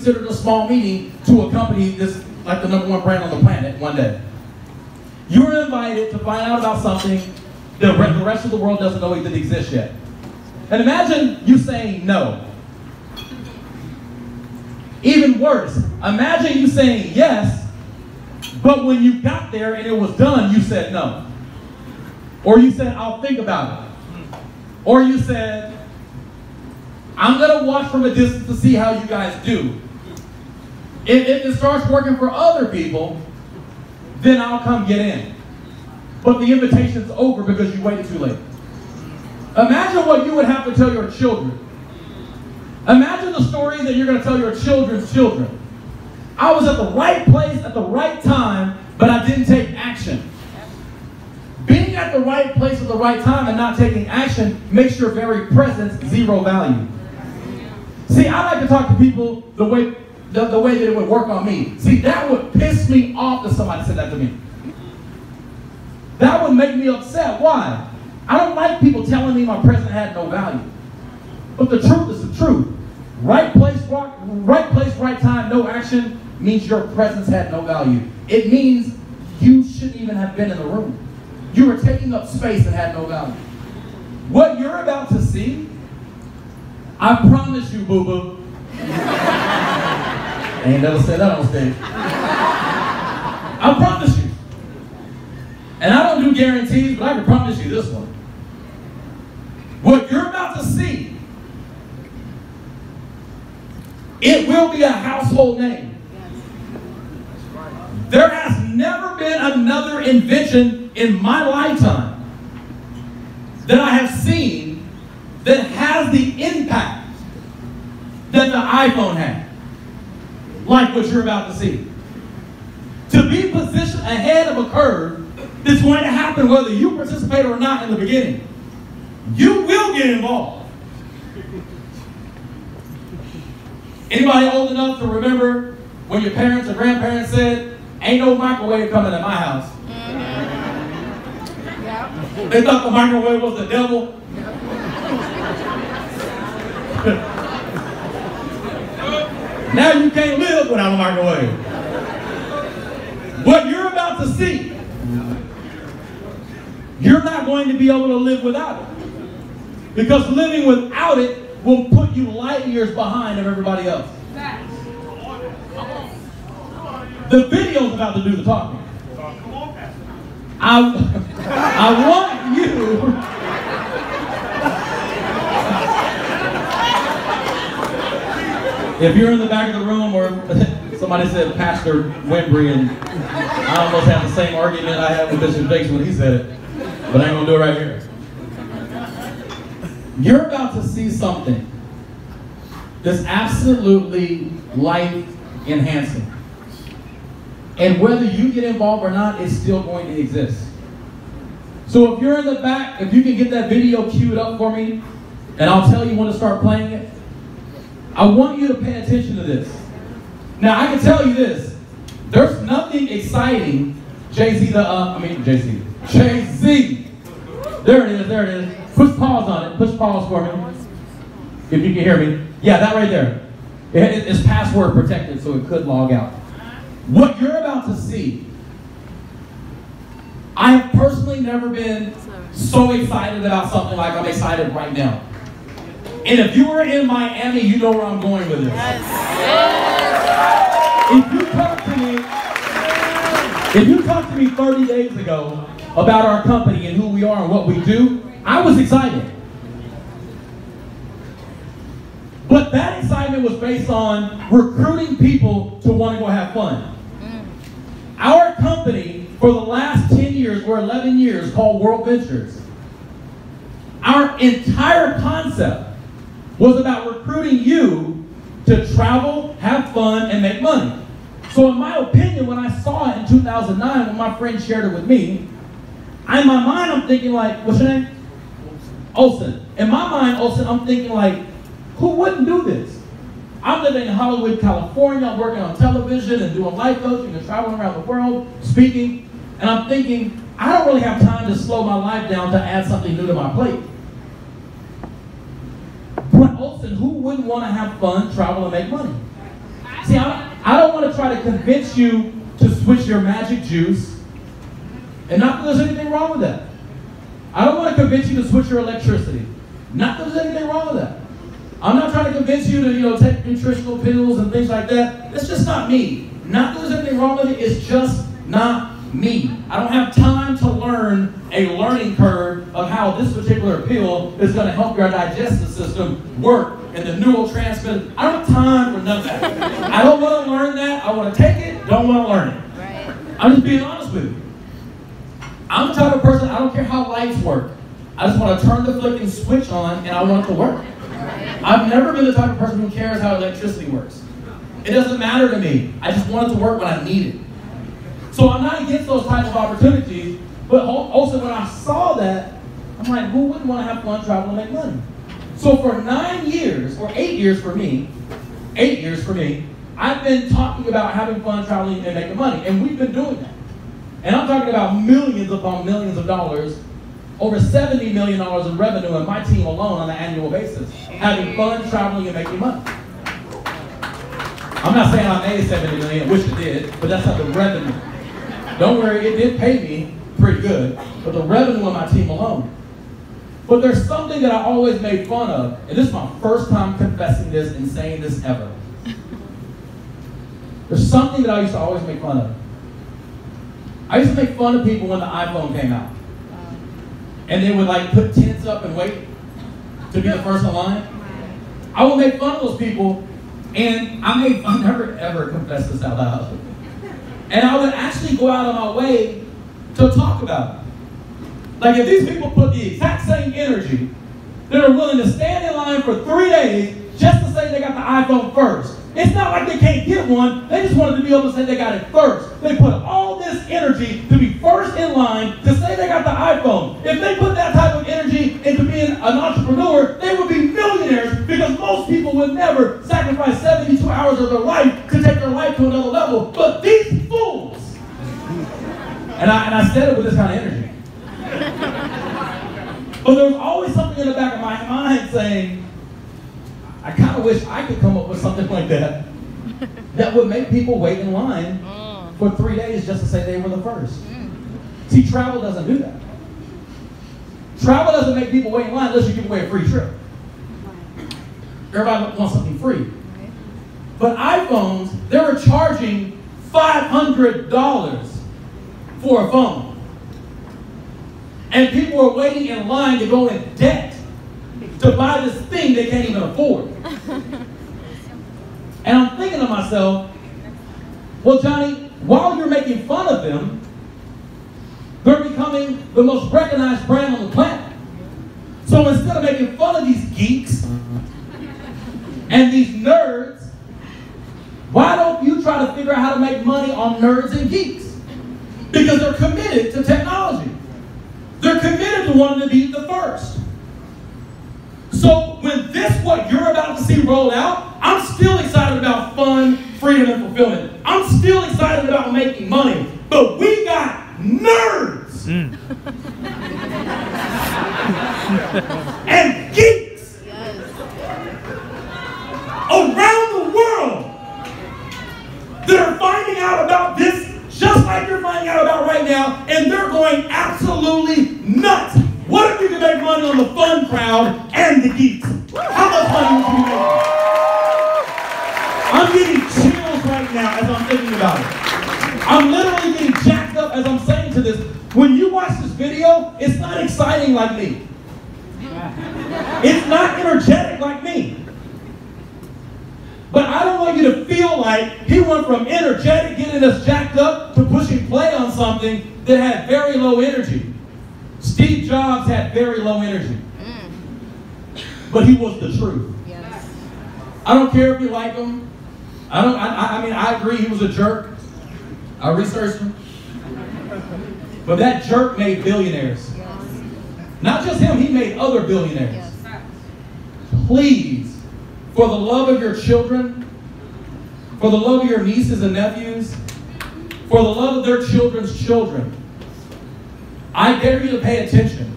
considered a small meeting to a company that's like the #1 brand on the planet one day. You're invited to find out about something that the rest of the world doesn't know that exists yet. And imagine you saying no. Even worse, imagine you saying yes, but when you got there and it was done, you said no. Or you said, I'll think about it. Or you said, I'm going to watch from a distance to see how you guys do. If it starts working for other people, then I'll come get in. But the invitation's over because you waited too late. Imagine what you would have to tell your children. Imagine the story that you're going to tell your children's children. I was at the right place at the right time, but I didn't take action. Being at the right place at the right time and not taking action makes your very presence zero value. See, I like to talk to people the way that it would work on me. See, that would piss me off if somebody said that to me. That would make me upset. Why? I don't like people telling me my presence had no value. But the truth is the truth. Right place, right time, no action means your presence had no value. It means you shouldn't even have been in the room. You were taking up space and had no value. What you're about to see, I promise you, boo-boo. I ain't never said that on stage. I promise you. And I don't do guarantees, but I can promise you this one. What you're about to see, it will be a household name. There has never been another invention in my lifetime that I have seen that has the impact that the iPhone had. Like what you're about to see. To be positioned ahead of a curve that's going to happen whether you participate or not in the beginning. You will get involved. Anybody old enough to remember when your parents or grandparents said, ain't no microwave coming to my house? Mm-hmm. They thought the microwave was the devil. Now you can't live without a microwave. What you're about to see, you're not going to be able to live without it. Because living without it will put you light years behind of everybody else. The video's about to do the talking. I want you if you're in the back of the room or somebody said Pastor Wembry and I almost have the same argument I had with Bishop Jakes when he said it, but I ain't gonna do it right here. You're about to see something that's absolutely life-enhancing. And whether you get involved or not, it's still going to exist. So if you're in the back, if you can get that video queued up for me, and I'll tell you when to start playing it, I want you to pay attention to this. Now, I can tell you this. There's nothing exciting, Jay-Z. There it is, there it is. Push pause on it. Push pause for me. If you can hear me. Yeah, that right there. It's password protected, so it could log out. What you're about to see, I have personally never been so excited about something like I'm excited right now. And if you were in Miami, you know where I'm going with this. If you talked to me 30 days ago about our company and who we are and what we do, I was excited. But that excitement was based on recruiting people to want to go have fun. Our company, for the last 10 years or 11 years, called World Ventures, our entire concept was about recruiting you to travel, have fun, and make money. So in my opinion, when I saw it in 2009, when my friend shared it with me, in my mind I'm thinking like, what's your name? Olsen. In my mind, Olsen, I'm thinking like, who wouldn't do this? I'm living in Hollywood, California. I'm working on television and doing life coaching and traveling around the world, speaking. And I'm thinking, I don't really have time to slow my life down to add something new to my plate. But Olsen, who wouldn't want to have fun, travel, and make money? I don't want to try to convince you to switch your magic juice, and not that there's anything wrong with that. I don't want to convince you to switch your electricity. Not that there's anything wrong with that. I'm not trying to convince you to, take nutritional pills and things like that. It's just not me. Not that there's anything wrong with it. It's just not me. I don't have time to learn a learning curve of how this particular pill is going to help your digestive system work and the neurotransmitter. I don't have time for none of that. I don't want to learn that. I want to take it. Don't want to learn it. Right. I'm just being honest with you. I'm the type of person, I don't care how lights work. I just want to turn the flipping switch on and I want it to work. I've never been the type of person who cares how electricity works. It doesn't matter to me. I just want it to work when I need it. So I'm not against those types of opportunities, but also when I saw that, I'm like, who wouldn't want to have fun, travel, and make money? So for 9 years, or 8 years for me, I've been talking about having fun, traveling, and making money. And we've been doing that. And I'm talking about millions upon millions of dollars, over $70 million in revenue in my team alone on an annual basis, having fun, traveling, and making money. I'm not saying I made $70 million, I wish it did, but that's not the revenue. Don't worry, it did pay me pretty good, but the revenue on my team alone. But there's something that I always made fun of, and this is my first time confessing this and saying this ever. There's something that I used to always make fun of. I used to make fun of people when the iPhone came out. And they would put tents up and wait to be the first in line. I would make fun of those people, and I never ever confess this out loud. And I would actually go out of my way to talk about it. If these people put the exact same energy, that are willing to stand in line for 3 days just to say they got the iPhone first. It's not like they can't get one. They just wanted to be able to say they got it first. They put all this energy to be first in line to say they got the iPhone. If they put that type of energy into being an entrepreneur, they would be millionaires, because most people would never sacrifice 72 hours of their life to take their life to another level. But these fools, and I said it with this kind of energy. But there was always something in the back of my mind saying, I kind of wish I could come up with something like that would make people wait in line for 3 days just to say they were the first. See, travel doesn't do that. Travel doesn't make people wait in line unless you give away a free trip. Everybody wants something free. But iPhones, they were charging $500 for a phone. And people were waiting in line to go in debt to buy this thing they can't even afford. And I'm thinking to myself, well, Johnny, while you're making fun of them, they're becoming the most recognized brand on the planet. So instead of making fun of these geeks and these nerds, why don't you try to figure out how to make money on nerds and geeks? Because they're committed to technology. They're committed to wanting to be the first. So when what you're about to see rolled out, I'm still excited about fun, freedom, and fulfillment. I'm still excited about making money. But we got nerds and geeks around the world that are finding out about this just like you're finding out about right now, and they're going absolutely nuts. What if you could make money on the fun crowd and the geeks? How much money would you be making? I'm getting chills right now as I'm thinking about it. I'm literally getting jacked up as I'm saying to this. When you watch this video, it's not exciting like me. It's not energetic like me. But I don't want you to feel like he went from energetic, getting us jacked up, to pushing play on something that had very low energy. Steve Jobs had very low energy. But he was the truth. Yes. I don't care if you like him. I agree he was a jerk. I researched him. But that jerk made billionaires. Yes. Not just him, he made other billionaires. Yes. Please, for the love of your children, for the love of your nieces and nephews, for the love of their children's children, I dare you to pay attention.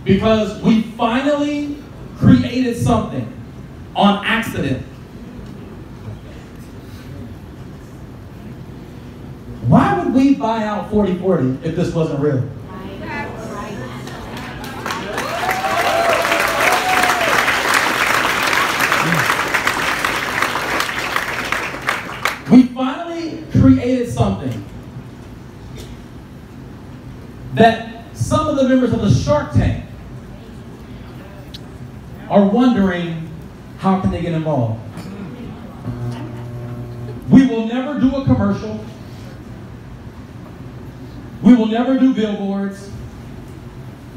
Because we finally created something on accident would we buy out 40/40 if this wasn't real? We finally created something that some of the members of the Shark Tank are wondering how can they get involved. We will never do a commercial. We will never do billboards.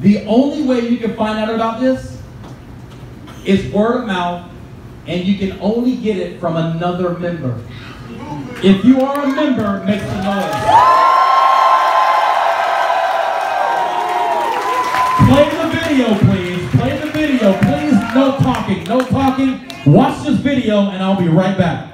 The only way you can find out about this is word of mouth, and you can only get it from another member. If you are a member, make some noise. Play the video, please. Play the video, please. No talking, no talking. Watch this video, and I'll be right back.